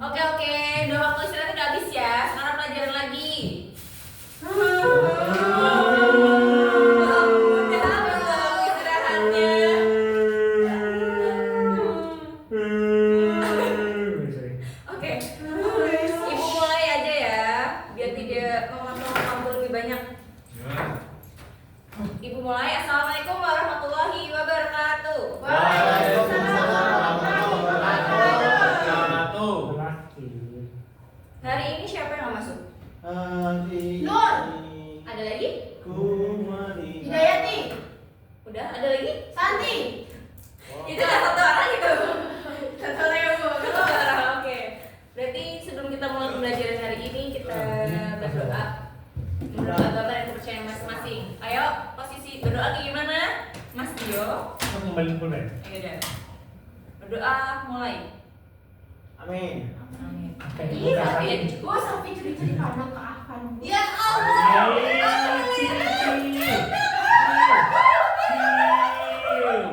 Oke, udah waktu istirahat udah habis ya. Sekarang pelajaran lagi. Udah belum istirahatnya? Oke, Ibu mulai aja ya, biar tidak memakan lebih banyak. Ibu mulai. Assalamualaikum warahmatullahi wabarakatuh. Waalaikumsalam warahmatullahi wabarakatuh. Hari ini siapa yang nggak masuk? Nur. Ada lagi? Hidayati. Udah, ada lagi? Santi. Itu kan satu orang itu. Satu orang ya Bu. Satu orang. Oke. Berarti sebelum kita mulai pembelajaran hari ini kita berdoa. Berdoa dan kepercayaan masing-masing. Ayo, posisi berdoa kayak gimana? Mas Dio. Kembali pulang. Ayo udah. Berdoa mulai. Amin. Amin. Iya, gue sampai curi-curi pandang ke Afan. Ya Allah.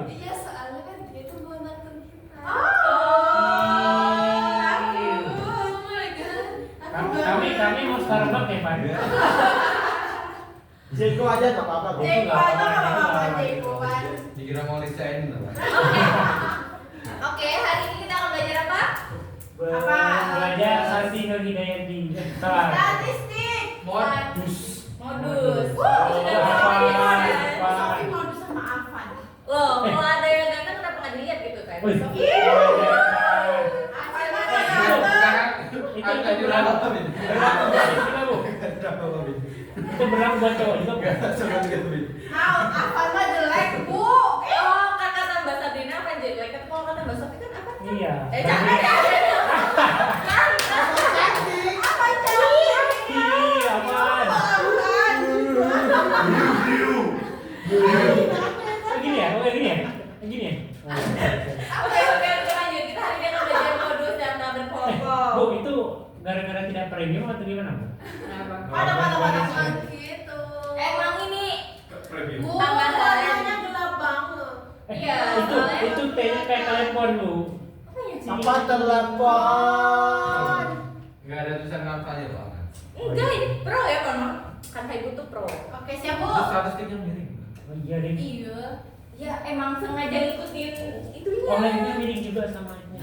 Iya, soalnya kan dia tuh mau nonton kita. Oh my god. Kami mau Starbucks ya Pak. Jeko aja nggak apa-apa. Jeko aja nggak apa-apa, Jeko kan. Dikira mau lisain loh. Oke, hari ini kita akan belajar apa? Belajar Santi Nur Hidayati. Salah. Statistik. Modus. Modus. Sudah Afan, Sofi Afan. modus sama Afan. Loh, kalau ada yang ganteng kenapa nggak dilihat gitu kan? Wih. Afan mana ganteng? Agak jurang. Itu berlaku buat cowok juga bukan? Afan mah jelek, Bu. Oh, kan kata Mbak Sabrina apa jelek? Kan kalau kata Mbak Sofi kan apa? Iya. Jangan. Afan cantik. Iya, apaan? Gini ya? Oh, gini ya? Gini ya? Oke, lanjut. Kita hari ini akan belajar modus dan tak berkelompok. Bu, itu gara-gara tidak premium atau gimana, Bu? Kenapa? Pada gitu. Emang ini Bu, tambahan. warnanya gelap banget. Iya, Itu tehnya kayak telepon, Bu. Apa telepon? Enggak ada tulisan kampanye loh. Enggak, ini pro ya kan? Kan Ibu tuh pro. Oke, siap, Bu. Terus statistiknya miring. Oh iya deh. Iya. Ya emang sengaja ngikutin itunya. Online-nya miring juga sama ini.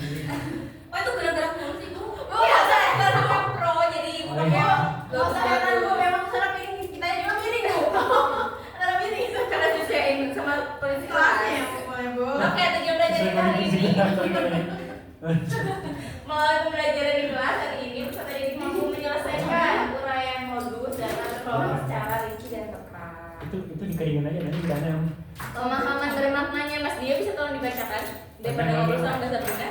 Oh itu gerak-gerak mulu sih Bu. Bu, Iya, saya saya kan pro jadi Oh, bukannya iya. Gak usah heran, Bu. Memang serap ini kita juga miring, Bu. Ada miring itu karena disesuaiin sama kondisi kelasnya ya, kelas. pokoknya, Bu. Oke, tujuan belajar kita hari ini. Mulai pembelajaran di kelas hari ini peserta didik mampu menyelesaikan uraian modus dan kelompok secara rinci dan tepat. Itu dikeringin aja nanti udah ada. Pemahaman dari maknanya Mas Dio bisa tolong dibacakan daripada ngobrol sama Mbak Sabrina.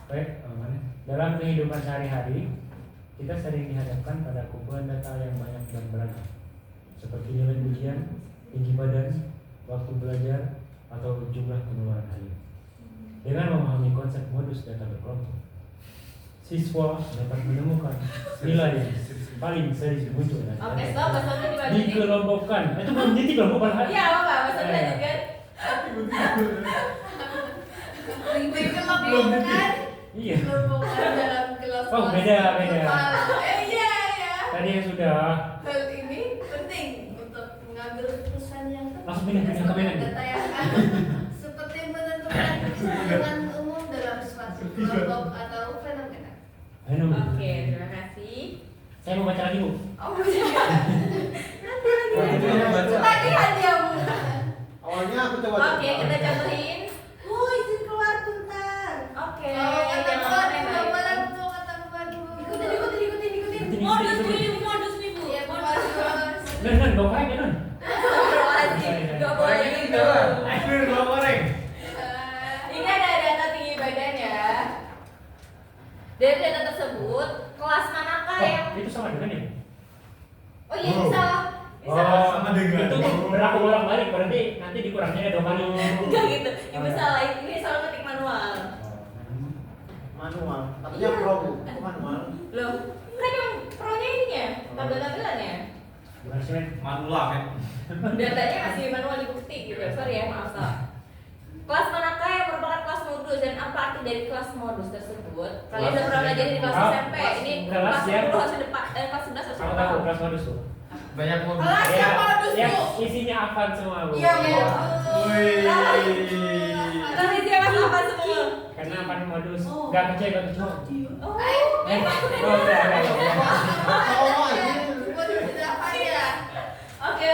Baik, mana? Dalam kehidupan sehari-hari, kita sering dihadapkan pada kumpulan data yang banyak dan beragam, seperti nilai ujian, tinggi badan, waktu belajar, atau jumlah pengeluaran harian. Dengan memahami konsep modus data berkelompok, siswa dapat menemukan nilai yang paling sering muncul dan Oke, stop, Mbak Sabrina dibacakan. dikelompokkan. Itu belum titik loh, bukan hal. Iya, apa? Mbak Sabrina lanjutkan. Lebih gelap gitu kan? Iya. Bukan dalam kelas. Oh, beda. Iya, iya. Tadi yang sudah. Hal ini penting untuk mengambil keputusan yang tepat. Langsung pindah ke mana? Data yang akan seperti menentukan kesimpulan umum dalam suatu kelompok atau fenomena. Ayo. Oke, terima kasih. Saya mau baca lagi, Bu. Oh, iya. Itu yang baca. Tadi hadiah, Bu. Awalnya aku coba. Oke, kita contohin. Bu, izin keluar bentar. Oke, Kalau kata yang keluar, mana nggak yang boleh baik? Bu, kata keluar, Bu. Ikutin. Modus nih, modus nih Bu. Iya, modus. Non, bawa koreng ya, Non? Astagfirullahaladzim, gak boleh Goreng ini gitu. jalan. Aduh, bawa koreng. Ini ada data tinggi badan ya. Dari data tersebut, kelas manakah yang Itu sama dengan ya? Oh iya, ini salah. Ini Oh, salah. sama dengan. Itu berlaku bolak-balik, berarti nanti dikurangnya 2 kali. Enggak gitu. Ibu salah. Ini soal ketik manual. Manual. Katanya pro Bu, itu manual. Loh, kan yang pro-nya ininya, tabel-tabelannya. Bukan sih, Manula men. Datanya masih manual di bukti gitu. Sorry ya, maaf salah. Kelas manakah yang merupakan kelas modus modus dan apa arti dari kelas modus tersebut? Kalian udah pernah belajar di kelas SMP. Ini kelas kelas yang- 10 harus depan, kelas 11 harus Aku depan. tahu kelas modus tuh. Banyak modus. Kelas yang modus yang tuh. isinya apaan semua bu? Iya, iya. Kelas ini apa apa semua? Karena apaan modus? Gak kecil, gak kecil. Oh. Udah. Oh, ini. Buat berapa ya? Oke.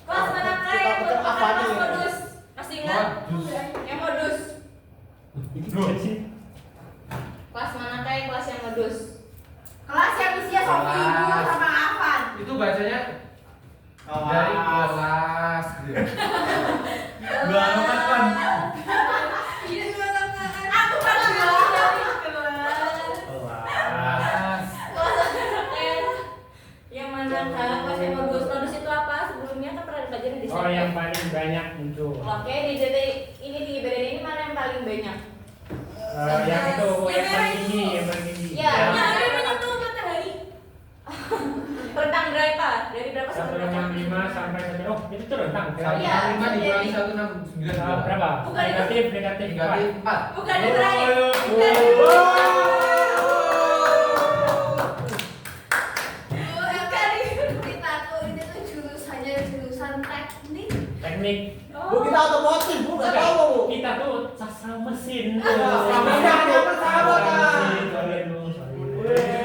Kelas manakah yang Kita merupakan apa kelas nih? modus? Masih ingat? Modus. Yang modus. Itu sih. Kelas manakah yang kelas yang modus? Kelas yang usia Sofi Ibu sama Afan. Itu bacanya dari kelas gitu. Banget kan. Iya, aku kan Kelas. Yang manakah kelas yang modus? Modus itu apa? Sebelumnya kan pernah dipelajari di Oh, yang paling banyak muncul. Oke, di JT ini di BDD ini mana yang paling banyak? Yang itu, yang paling tinggi, yang paling tinggi. Ya, Yang yang itu matahari. Rentang berapa? Dari berapa sampai berapa? 165 sampai 1. Oh, itu tuh rentang. Iya. 165 dikurangi 169. Berapa? Bukan itu. Negatif Negatif 4. Bukan yang terakhir. kita tuh ini tuh jurusannya jurusan teknik. Teknik. Bu, kita otomotif, Bu, nggak tahu, Bu. Kita tuh sastra mesin. Sastra mesin, ada persahabatan. Mesin, kalian lu, sorry.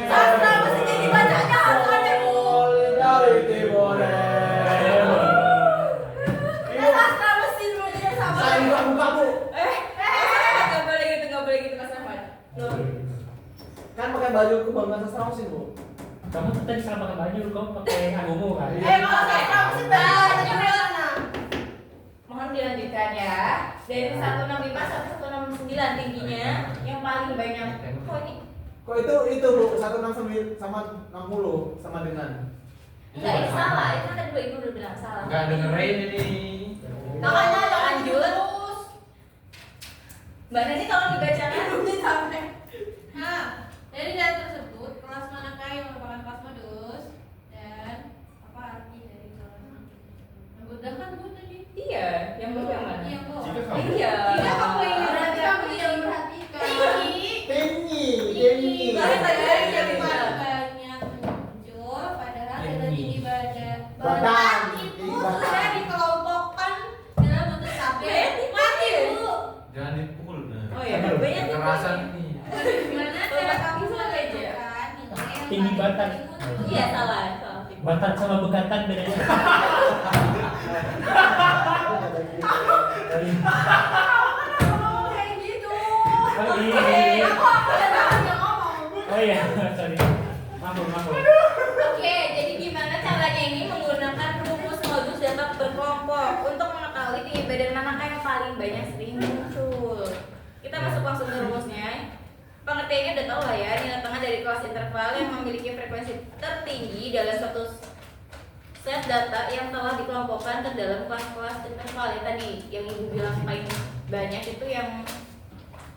Sastra mesin jadi bacanya apa deh, Bu? Dari Timur. Kita sastra mesin lu dia sama. Saya buka, Bu. Nggak boleh gitu Mas Rahmat. Kan pakai baju kebanggaan sastra mesin, Bu. Kamu tuh tadi salah pakai baju, kamu pakai agogo kan? Kalau sastra mesin bacanya mana? Mohon dilanjutkan ya. Dari 165 sampai 169 tingginya yang paling banyak. Kok ini? Kok itu Bu, 169 sama 60 sama dengan. Enggak, ini salah. Itu kan tadi Ibu udah bilang salah. Enggak dengerin ini. Makanya lanjut. Mbak Nani tolong dibacakan. Sampai. Nah, dari data tersebut kelas manakah yang merupakan kelas modus dan apa arti dari kelas modus? Yang udah kan Bu tadi. Iya, yang baru yang mana? Iya, Bu. Jika kamu. Iya. Jika kamu ingin berarti kamu yang perhatikan. Tinggi. Soalnya tadi dari yang Paling bilang. banyak muncul padahal data Tinggi. tinggi badan. Badan. Badan itu Tinggi badan. sudah dikelompokkan dalam bentuk tabel. Mati, Bu. Jangan dipukul. Nah. Oh iya, banyak Kekerasan tinggi. nih. Gimana Kalau cara kaki kamu sama aja. menentukan nilai yang Tinggi paling badan. muncul? Iya, salah. Batan sama bekatan bedanya. Ngomong kayak gitu. Oh iya. Aku udah tahan yang ngomong. Oh iya, sorry. Maaf. Oke, jadi gimana caranya ini menggunakan rumus modus data berkelompok untuk mengetahui tinggi badan manakah yang paling banyak sering muncul. Kita masuk langsung ke rumusnya. Pengertiannya udah tahu lah ya, nilai tengah dari kelas interval yang memiliki frekuensi tertinggi dalam suatu set data yang telah dikelompokkan ke dalam kelas-kelas interval ya tadi yang ibu bilang paling banyak itu yang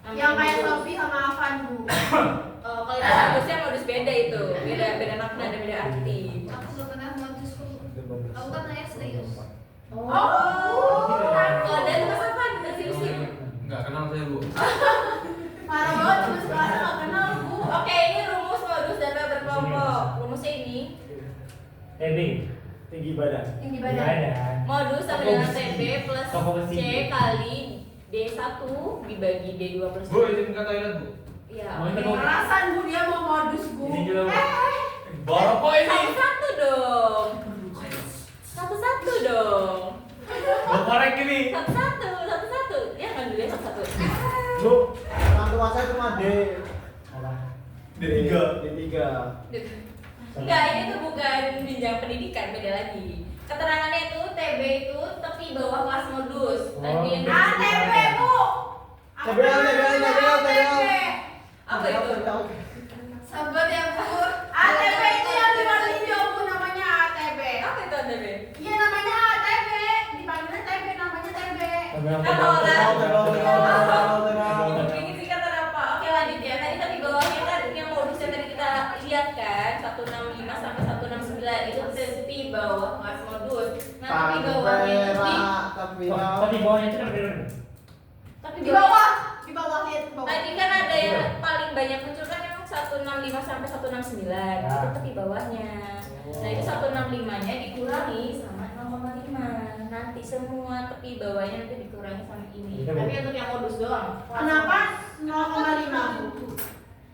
Yang kayak Sofi sama Afan, Bu. kalau itu modusnya modus beda itu, beda makna dan beda arti. Aku gak pernah modus, Bu. Aku kan nanya serius. Oh, kalau dari Mas Afan udah serius sih. Enggak kenal saya, Bu. Parah banget, cuma sekarang gak kenal, Bu. Oke, ini rumus modus data berkelompok. Rumusnya ini TB. Tinggi badan. Tinggi Nggak badan. ada. modus sama dengan TB plus Komposisi. C kali D1 dibagi D2 plus Bu, izin ke toilet, Bu. Iya. Mau itu, oke. Bu? Perasaan Bu dia mau modus, Bu. Ini juga, Bu. Borok kok ini. Satu-satu dong. Satu-satu dong. Mau korek ini. Satu-satu. Ya kan dulu ya satu-satu. Bu, orang tua saya cuma D. Apa? D3. Enggak, ini tuh bukan jenjang pendidikan, beda lagi. Keterangannya itu TB itu tepi bawah kelas modus. Tadi yang ATP, Bu. TB. apa itu? Sahabat ya, Bu. ATP itu yang di Marlindo, Bu, namanya ATP. Apa itu TB? Iya, namanya ATP. Dipanggilnya TP, namanya TP. Ini singkatan apa? Oke lanjut ya. Tadi tapi bawahnya kan yang modus yang tadi kita lihat kan 165 sampai 169 itu tepi bawah kelas modus. Nah tapi bawahnya itu Tapi Tapi bawahnya itu kan bener. tapi Di bawah Tadi kan ada yang paling banyak muncul kan yang 165 sampai 169 itu tepi bawahnya. Nah itu 165-nya dikurangi sama 0,5. Nanti semua tepi bawahnya nanti dikurangi sama ini. Tapi untuk yang modus doang. Kenapa 0,5 Bu?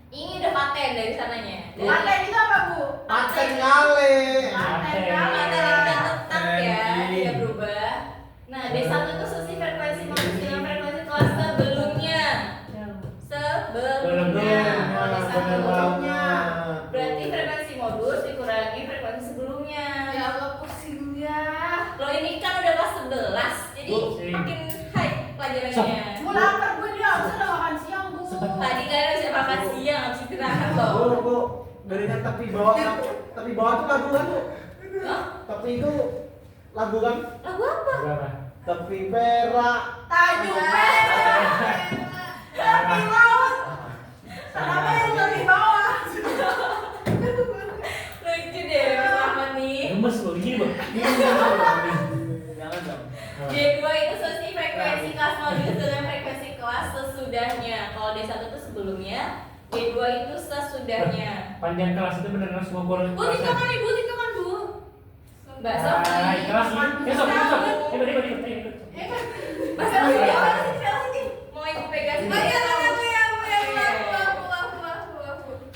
Ini udah paten dari sananya. Paten itu apa Bu? Paten ngale. Paten Paten yang udah tetap ya, Paten. tidak berubah. Nah D1 itu selisih frekuensi modus dengan frekuensi kelas sebelumnya. Sebelumnya. Kalau D1 sebelumnya. berarti frekuensi modus dikurangi frekuensi sebelumnya. Ya Allah pusingnya. Loh ini kan udah kelas 11, jadi makin high pelajarannya. Bu lapar Bu, dia harus udah makan siang Bu. Tadi kalian bisa makan siang, habis istirahat loh. Bu, berikan tepi bawah tuh lagu kan Bu? Hah? Tepi itu lagu kan? Lagu apa? Berapa? Tepi perak. Tajuk merah. Tepi laut. Kenapa yang lebih bawah? Lucu deh, sama nih. Gemes loh, gini bang. Jangan dong. D2 itu selisih frekuensi kelas modus dengan frekuensi kelas sesudahnya. Kalau D1 itu sebelumnya, D2 itu sesudahnya. Panjang kelas itu benar-benar semua bola. Bu, tikungan Ibu, tikungan Bu. Mbak Sofi. Kelas ini. Sob. Ikut. Mbak Sofi, sini. Mau Ibu pegang sini.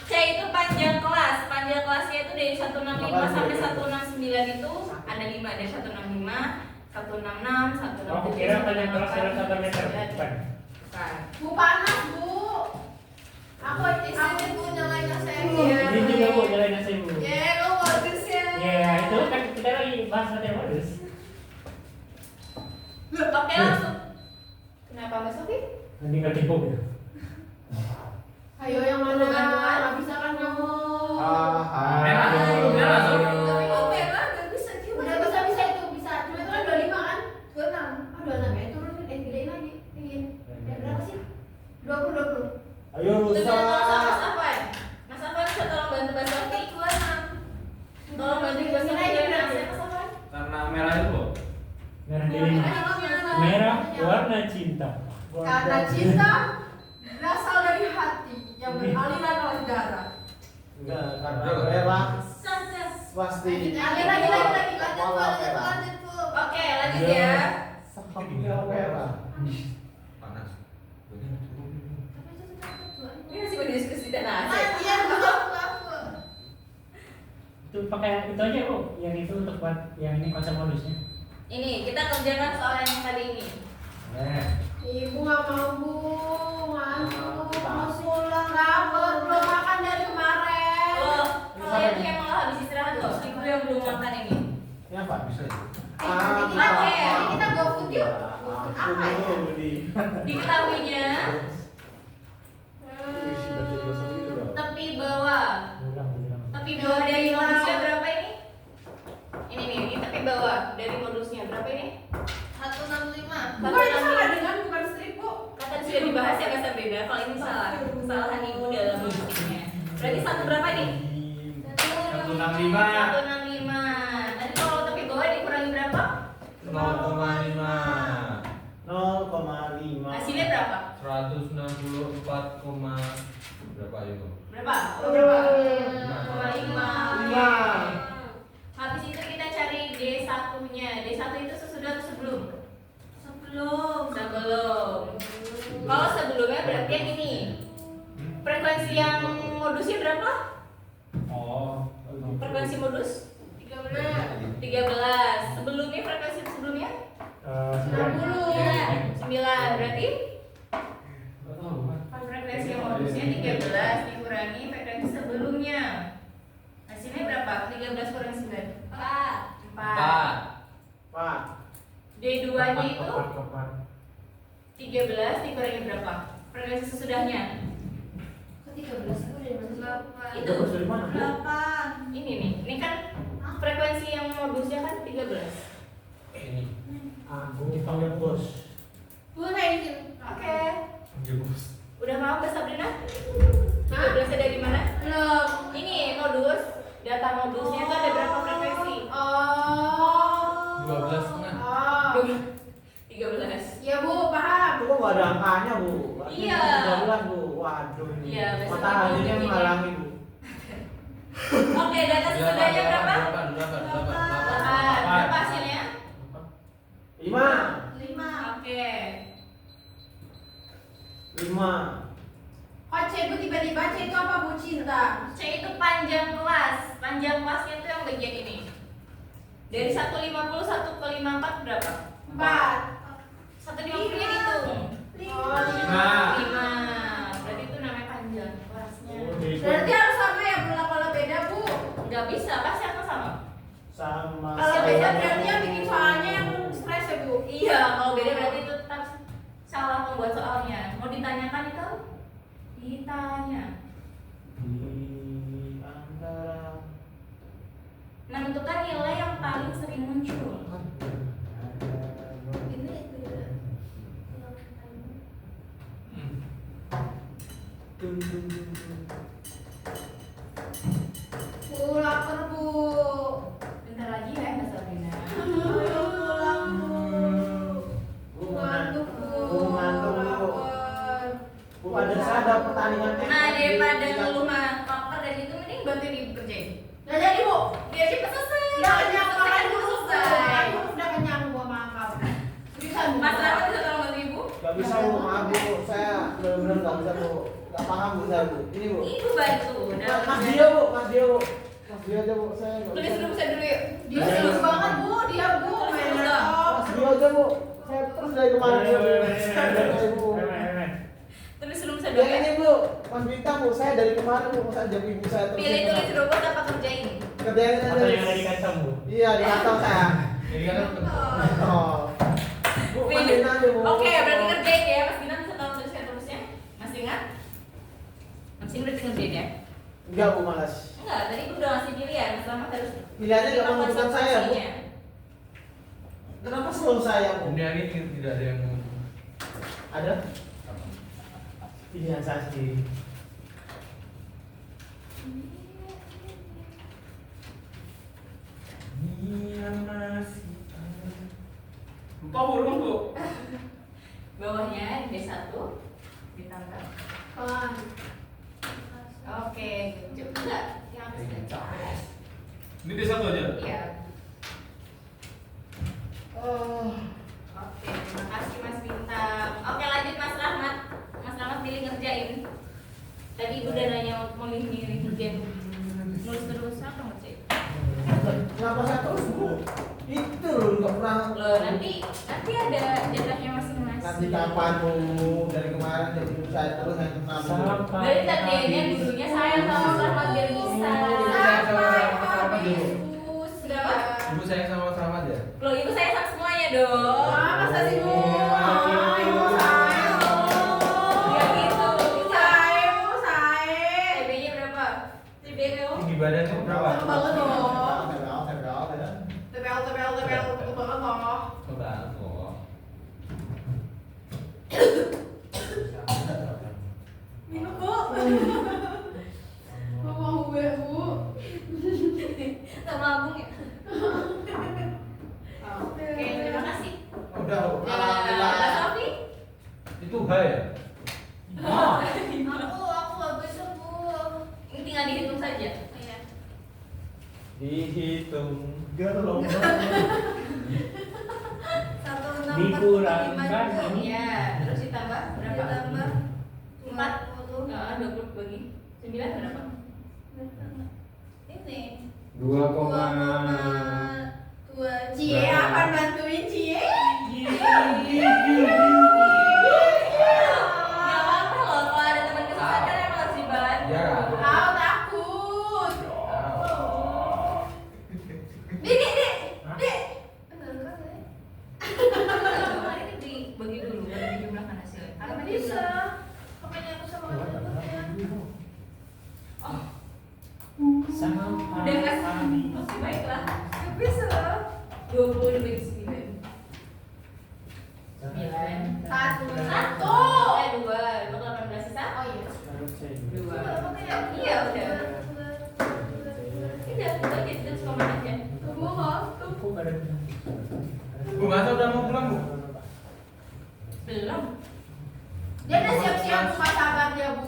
C itu panjang kelas. Panjang kelasnya itu dari 165 sampai 169 itu ada 5, dari 165, 166, 167. Aku kira panjang kelas adalah 1 meter. Bukan. Bukan. Bu panas Bu. Aku Bu nyalain AC. Ini juga bu, jalan nasi bu. Ya, lo bagus ya. Ya itu kan kita lagi bahas materi modus. Oke langsung. Kenapa Mbak Sofi? Nanti nggak tipu gitu. Ayo yang mana? Nggak bisa kan kamu? Merah, merah, Sob. Tapi kok merah nggak bisa juga? Udah bisa itu bisa. Cuma itu kan 25 kan? 26. Oh 26 ya turun gedein lagi. Tinggiin. Ya berapa sih? 20. Ayo Itu rusak. Mas Afwan. Mas Afwan bisa tolong bantu Mbak Sofi? Tolong bantu Mbak Sofi jalan AC Mas Afwan. Karena merah itu Bu. Merah diri. Merah warna cinta. Karena cinta berasal dari hati yang beraliran oleh darah. Enggak, karena merah pasti. Lagi. Kepala merah. Oke lanjut ya. Sahamnya merah. Panas. Ini masih berdiskusi dan AC. Iya, Itu pakai itu aja bu, yang itu untuk buat yang ini konsep modusnya. Ini kita kerjakan soal yang tadi ini. Ibu nggak mau Bu, ngantuk, mau pulang, lapar, belum makan dari kemarin. Loh, kalian tuh emang habis istirahat loh. Ibu yang belum makan ini. Ini apa? Bisa itu. Kita go food yuk. Aku dulu di. Diketahuinya tepi bawah. Tepi bawah dari modusnya berapa ini? Ini tepi bawah dari modusnya berapa ini? 165. Bukan itu salah dengan bukan strip Bu. Kata sudah dibahas ya Mas Sabrina. Kalau ini salah, kesalahan ibu dalam modusnya. Berarti satu berapa nih? 165. 165. Nanti kalau tepi bawah dikurangi berapa? 0,5. 0,5. Hasilnya berapa? 164, berapa itu? Berapa? Berapa? 5,5. 5. Habis itu kita cari D1-nya. D1 itu sesudah atau sebelum? Sebelum. Kalau sebelumnya berarti yang ini. Frekuensi yang modusnya berapa? Oh. Frekuensi modus? 13. 13. Sebelumnya frekuensi sebelumnya? 9. Berarti frekuensi yang modusnya 13 dikurangi frekuensi sebelumnya. Hasilnya berapa? 13 kurang 9. 4. 4. D2-nya itu 13 dikurangi berapa? Frekuensi sesudahnya. Kok 13 itu dari mana? Itu dari mana? 8. ini kan frekuensi yang modusnya kan 13. Ini. Aku dipanggil bos. Bu saya izin. Oke. Jebus. Udah mau Mbak Sabrina? 13-nya dari mana? Belum. Ini modus. Data modusnya itu ada berapa frekuensi? Oh. 12 setengah. Oh. 13. Ya Bu, paham. Itu kok nggak ada angkanya bu. Iya. 13 bu. Waduh. Iya, besok Mataharinya ibu bikin. menghalangi bu. Oke, data sesudahnya berapa? 8. Berapa hasilnya? 5. 5. Oke. 5. Oh, C Bu tiba-tiba C itu apa Bu? Cinta. C itu panjang kelas. Panjang kelasnya itu yang bagian ini. Dari 150 1 ke 54 berapa? 4. 150 nya dihitung. 5. 5. Berarti itu namanya panjang kelasnya. Berarti harus sama ya Bu, kalau beda Bu. Nggak bisa, pasti akan sama. Sama. Kalau beda berarti yang bikin soalnya yang stres ya Bu. Iya, kalau beda berarti itu tetap salah membuat soalnya. Mau ditanyakan itu? Ditanya. Di antara. Menentukan nilai yang paling sering muncul. Bu, lapar Bu. Bentar lagi ya, Mbak Sabrina. Ayo pulang Bu. Bu Ngantuk Bu. Bu ngantuk bu. Lapar. Bu ada sadar pertandingan teknik. Nah, daripada Di- ngeluh mah lapar dan itu mending bantuin ibu kerjain. Nggak jadi Bu. Biar cepat selesai. Udah kenyang Selesai, makan dulu dulu selesai. Aku udah kenyang gua makan. Bisa Bu. Mas Rahmat bisa tolong bantu ibu? Gak bisa bu, maaf bu. Saya benar-benar gak bisa bu. Gak paham bu saya bu. Ini bu. Ibu bantu. Mas Dio bu, Mas Dio bu. Mas Dio aja bu. Saya nggak Tulis bisa. dulu saya dulu yuk. Dia serius banget Bu, dia Bu. Main laptop. Mas Dio aja bu. Saya terus dari kemarin bu. Saya dari bu. Tulis dulu saya Yang dulu. ini bu, Mas Bintang bu. Saya dari kemarin bu. Saya jadi ibu saya terus. Pilih tulis robot apa kerjain? Kerjain aja. Atau yang ada di kantong bu? Iya di kantong saya. Jadi kan Oh. Bu, Mas Pilih. Bintang aja bu. Oke, berarti kerjain ya. Mas Bintang bisa tolong tuliskan terusnya. Masih ingat? Masih ingat berarti ngerjain ya? Enggak bu, malas. Enggak, tadi aku udah ngasih pilihan. Mas Rahmat harus Pilihannya gak menentukan saya bu. konsekuensinya. Kenapa selalu saya bu? dunia ini tidak ada yang Ada? Pilihan saya sendiri. lupa burung bu. Bawahnya D1 ditambah. Pelan. Oke, cukup enggak? Yang atas. Ini dia satu aja. Iya. Oh. Oke, terima kasih Mas Bintang. Oke, lanjut Mas Rahmat. Mas Rahmat pilih ngerjain. Tadi Ibu udah nanya mau milih ngerjain. Nulis terus apa ngerjain? Kenapa saya terus bu? Itu loh nggak pernah. Loh, nanti ada jatahnya masing-masing. Nanti kapan bu? Dari kemarin jadi ibu saya terus yang kenal bu. Dari tadinya dulunya saya sama Mas Rahmat biar bisa. Sampai Apa dulu? habis. Berapa? Ibu sayang sama Mas Rahmat ya? Loh, Ibu saya sama semuanya dong. Ah, masa sih Bu? Ibu Ya sayang. gitu. Saya Bu, saya. TB-nya berapa? TB-nya Tinggi badannya berapa? Betul banget loh. Tebel. Tebel, betul banget loh. Coba kok. Minum Bu. Mau gue Bu. sama lambung ya. Oke, terima kasih. Udah bu. Mbak Alhamdulillah. Sofi? Itu H ya? Aku gak bisa Bu. Ini tinggal dihitung saja. Iya. Dihitung gelong. Dikurangkan ini. Iya, terus ditambah berapa? Ditambah 4. Nah, 20 bagi 9 berapa? Ini 2,2. Cie, apa bantuin Cie? Gak apa-apa loh, kalau ada teman kesusahan kan emang harus dibantu. Ya. Tahu takut. Dek. Kemarin dibagi dulu, baru dijumlahkan hasilnya. Karena Gak tadi bisa. bilang, Makanya aku sama temen-temennya. udah kasih. Oke, baiklah. Gak bisa. 20 dibagi 9. 9. Satu. 2. 18 sisa? Oh iya. 2. Iya, udah. Udah, bagi terus komen aja. Bu Masa udah mau pulang bu? Belum.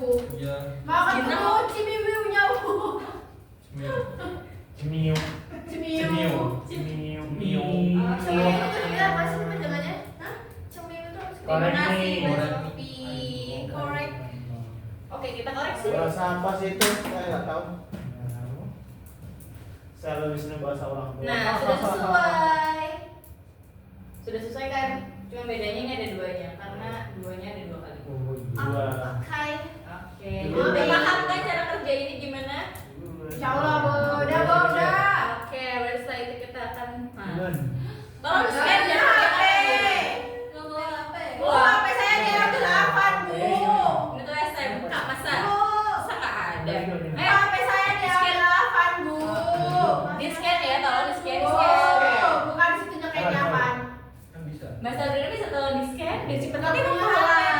Bu. Iya. Makan Cina. Bu, cimiwiunya Bu. Cemil. Cemiu. Cimiu. Cemiu. Cimiu itu dia apa sih panjangannya? Hah? Cimiu itu apa sih? Terima kasih, Korek. Mbak Sofi. Korek. Oke, kita koreksi. Bahasa apa sih itu? Saya nggak tahu. Saya lebih senang bahasa orang tua. Nah, sudah sesuai. Sudah sesuai kan? Cuma bedanya ini ada duanya karena duanya ada 2 kali. Dua. Pakai. Oke. Dua. Udah paham kan cara kerja ini gimana? Insyaallah Bu. Udah Bu, udah. Oke, baru setelah itu kita akan Nun. tolong scan jangan pakai HP. Nggak bawa HP. Bu, HP saya diambil apaan Bu? Ini tuh SMK masa? Bu. Masa nggak ada? HP saya diambil apaan Bu? Di scan ya, tolong di scan, di Bu, scan. bukan situnya kayaknya apaan? Kan bisa. Mas Sabrina bisa tolong di scan, di scan Tapi tapi mau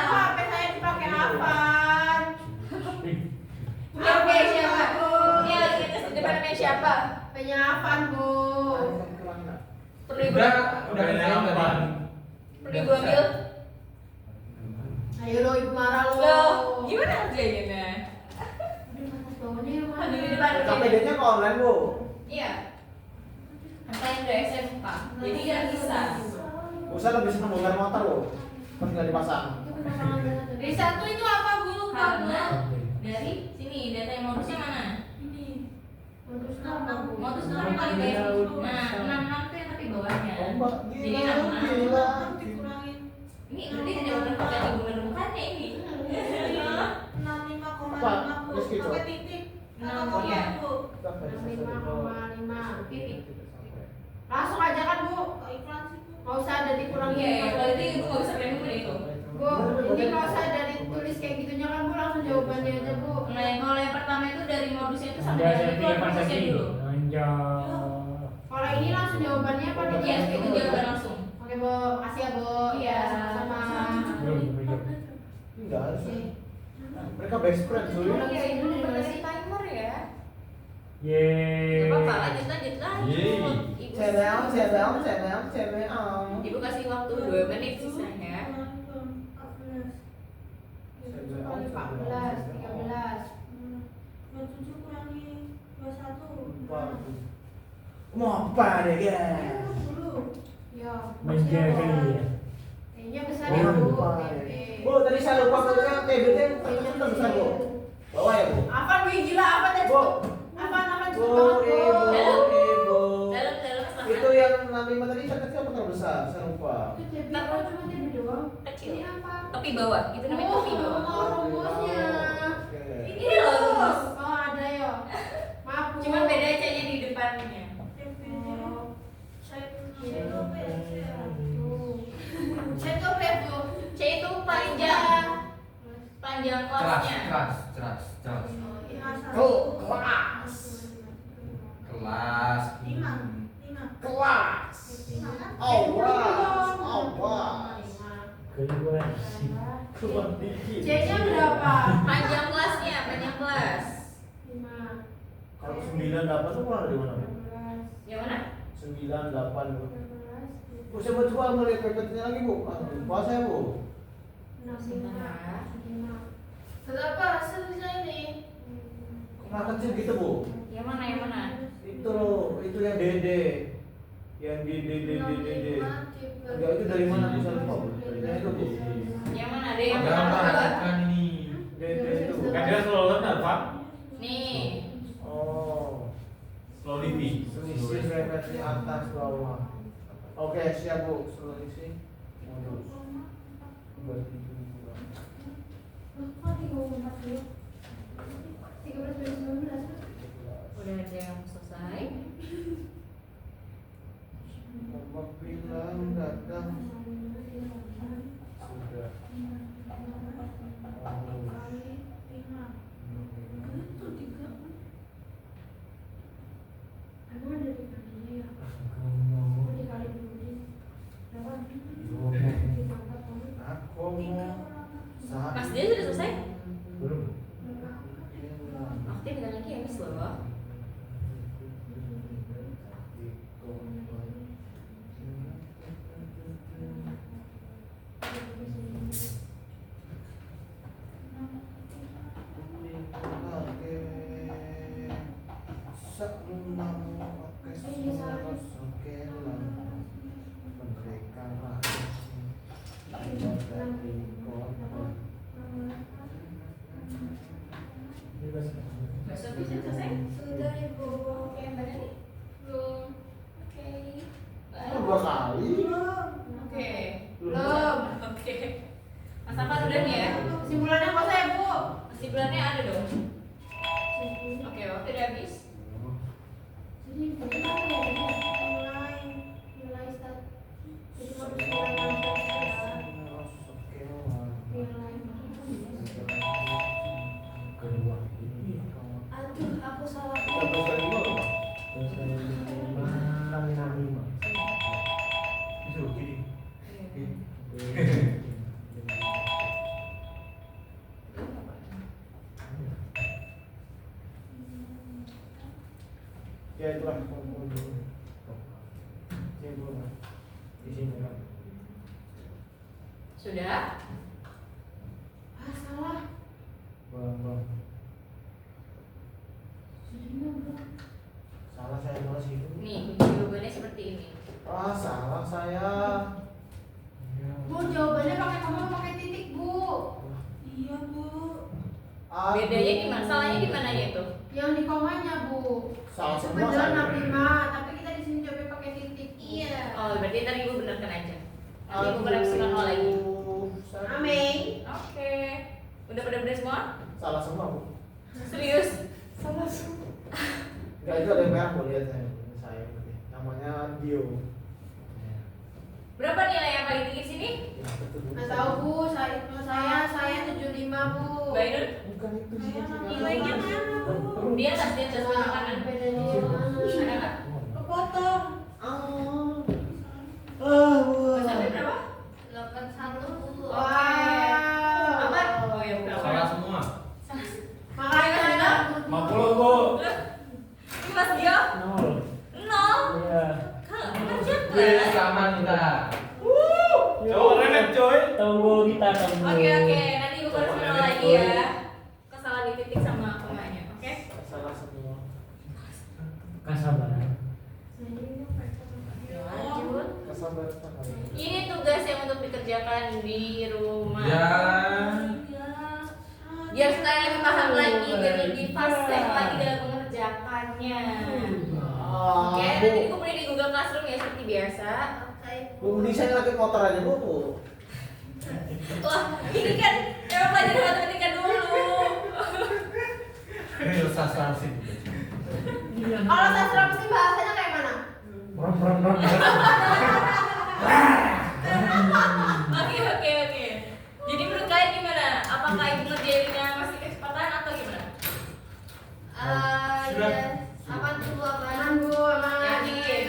HP saya dipakai apaan? Oke, siapa? Ya, kita depannya siapa? Punya apaan Bu? Perlu ibu, Udah kenal tadi. perlu ibu ambil. Ayo lo ibu marah lo. Loh, gimana kerjanya nah? Aduh, panas bawahnya yang mana? Di depan. KPD-nya ke online, Bu. Iya. Apa yang udah SMK? Jadi ya bisa. Usah lebih senang bongkar motor, Bu. Pas nggak dipasang. Dari satu itu apa Bu? Lupa Bu. Karena dari sini data yang modusnya mana? Ini. Modus apa Bu? Modus itu kan yang paling bawah. Nah, 66 itu yang tapi bawahnya. Ombak Jadi gila, 66. gila. Dikurangin. Ini berarti tidak menemukan ibu menemukannya ini. 65,5 Apa? Bu. Rizky, coba. Pakai titik. Enam, Atau iya. koma Bu. 65,5 titik. Langsung aja kan Bu. Iklan sih Bu. Nggak usah ada dikurangin. Iya, ya, kalau itu ibu nggak bisa random deh itu. Bu, ini nggak usah dari tulis kayak gitunya kan Bu, langsung jawabannya aja Bu. Nah, yang kalau yang pertama itu dari modusnya itu sampai Anda dengan saya itu pilih harus pas modusnya lagi. dulu. Anjay. Kalau ini langsung jawabannya apa nih? Iya, itu jawaban langsung. Oke Bu, makasih ya Bu. Iya. Sama. Belum. Enggak harus. Mereka best friend, cuy. Iya, ibu dari timer ya. Yeay. Gak apa-apa, lanjut lanjut lanjut. Yeay. Ibu Cereal. Ibu kasih waktu 2 menit sisanya. 14, 13. 27 kurangi 21 Mau apa deh, guys? 10. Ya. Menjaga ya. Kayaknya besar ya Bu. Bu, tadi saya lupa tulisnya TBT itu besar, Bu. Bawa ya, Bu. Apaan Bu, gila apa tadi? Bu. Apaan Bu, cepet banget Bu. ibu. Dalam Itu yang 65 tadi saya kecil apa terbesar? Saya lupa. Itu TB kok cuma TB doang. kecil. Ini apa? Tepi bawah, itu namanya tepi bawah. Oh, rumusnya. Oke. Ini loh rumus. Oh, ada ya. Maaf Bu. Cuman beda C-nya di depannya. Saya tuh apa Bu? C itu panjang Ceras, kelasnya. ceras. Oh, kelas. Kelas. Kelas. Awas. Kedua. Cuma dikit. C-nya berapa? Panjang kelasnya, panjang kelas. 5. Kalau 9 8 tuh kurang dari mana? 12. Yang mana? 9 8. 12. Bu, saya mau coba ngeliat pepetnya lagi, Bu. Lupa saya, Bu. 65. Berapa hasilnya ini? Nah, kecil gitu, Bu. Yang mana? Yang mana? Itu loh, itu yang Dede. Yang di. Enggak, itu dari mana? Bisa lupa, Bu. Dari itu, Bu. Yang mana? Ada yang Jangan pertama. perhatikan ini. Dede itu. Kan dia selalu benar, Pak. Nih. Oh. Slow living. Selisih referensi atas bawah. Oke, siap, Bu. Selisih modus. 27. Kok 34 13 dari 19? Udah ada yang selesai. Mama bilang datang sudah. Emang ada dikalinya ya? Oh, dikali dulu deh. Berapa? Ditangkap kamu. Aku mau saat Mas dia sudah selesai? Belum. Aktif dan lagi ya Miss loh. Mas Afan udah nih ya? Kesimpulannya apa saya, Bu? Kesimpulannya ada dong. Oke, waktu udah habis. Jadi bagaimana ya nilai stat jadi modus nilai Kedua. aduh aku salah 13 kali 5 berapa? Terus kali 5 kali 65. Itu gini. Ya itulah kumpul dulu. Simpul. Di sini kan. Sudah? ah salah Bang. sudah bro Salah saya nulis itu. Nih, jawabannya seperti ini. Ah, salah saya. Bu, jawabannya pakai koma pakai titik, Bu. iya bu Aduh. Bedanya gimana? Salahnya di mananya itu? Yang di komanya, Bu. Salah semua Beneran saya. 65, tapi kita di sini jawabnya pakai titik. Iya. Oh, berarti tadi ibu benarkan aja. Nanti ibu koreksikan nol lagi. Amin. Oke. Udah pada beres semua? Salah semua, Bu. Serius? salah semua Enggak, itu ada yang merah, Bu, lihat saya. Namanya Dio. Berapa nilai yang paling tinggi sini? Ya, betul, Bu. Nggak tahu, Bu. Saya 75, Bu. Mbak Ainun? Bukan itu sih. nilainya mana bu Di atas sebelah kanan. Bedanya di mana? Ada nggak? kepotong Mas Afan berapa? 81, Bu. Wow. Aman? Oh ya, berapa? Salah semua. Makanya 50, Bu. Ini Mas Dio? Nol. Nol? Iya. Kalau kerja Wih, kelas. selamat kita. Coba remet coy. Tunggu kita tunggu. Oke, nanti ibu koreksi nol lagi ya. Kesalahan di titik sama komanya, oke? Salah semua. Kesabaran. Lanjut. Kesabaran. Ini tugas yang untuk dikerjakan di rumah. Ya. Biar supaya lebih paham lagi, biar lebih fasih lagi dalam mengerjakannya. Oke, nanti dikumpulin di Google Classroom ya seperti biasa. Bu, desain rakit motor aja, Bu. Wah, ini kan emang pelajaran matematika dulu. Ini sastra sih. kalau sastra mesti bahasanya kayak mana? Rom. Oke. Jadi menurut kalian gimana? Apakah ibu ngerjainnya masih kecepatan atau gimana? Sudah. Ya. Aman dulu, aman, Bu. Aman. Yakin?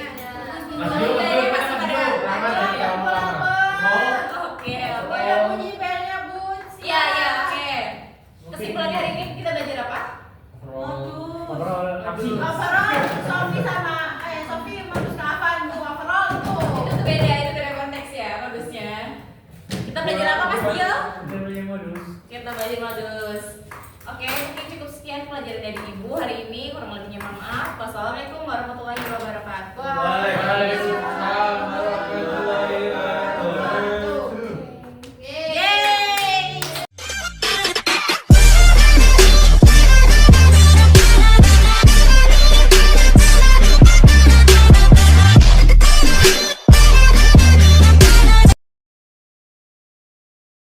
Mas Kalau Dio, nilainya Mas masih Dio, pada lama aja. dari kamu lama. Oke. Ada bunyi belnya, Bu. Iya, oke. Kesimpulannya hari ini kita belajar apa? Overall aksi. Overall, Sofi sama Sofi modus ke Avan, Bu. Overall tuh. Itu beda konteks ya, modusnya. Kita belajar apa Mas Dio? Kita belajar modus. Kita belajar modus. Oke, mungkin cukup sekian pelajaran dari ibu hari ini. Kurang lebihnya mohon maaf. Wassalamualaikum warahmatullahi wabarakatuh. Waalaikumsalam.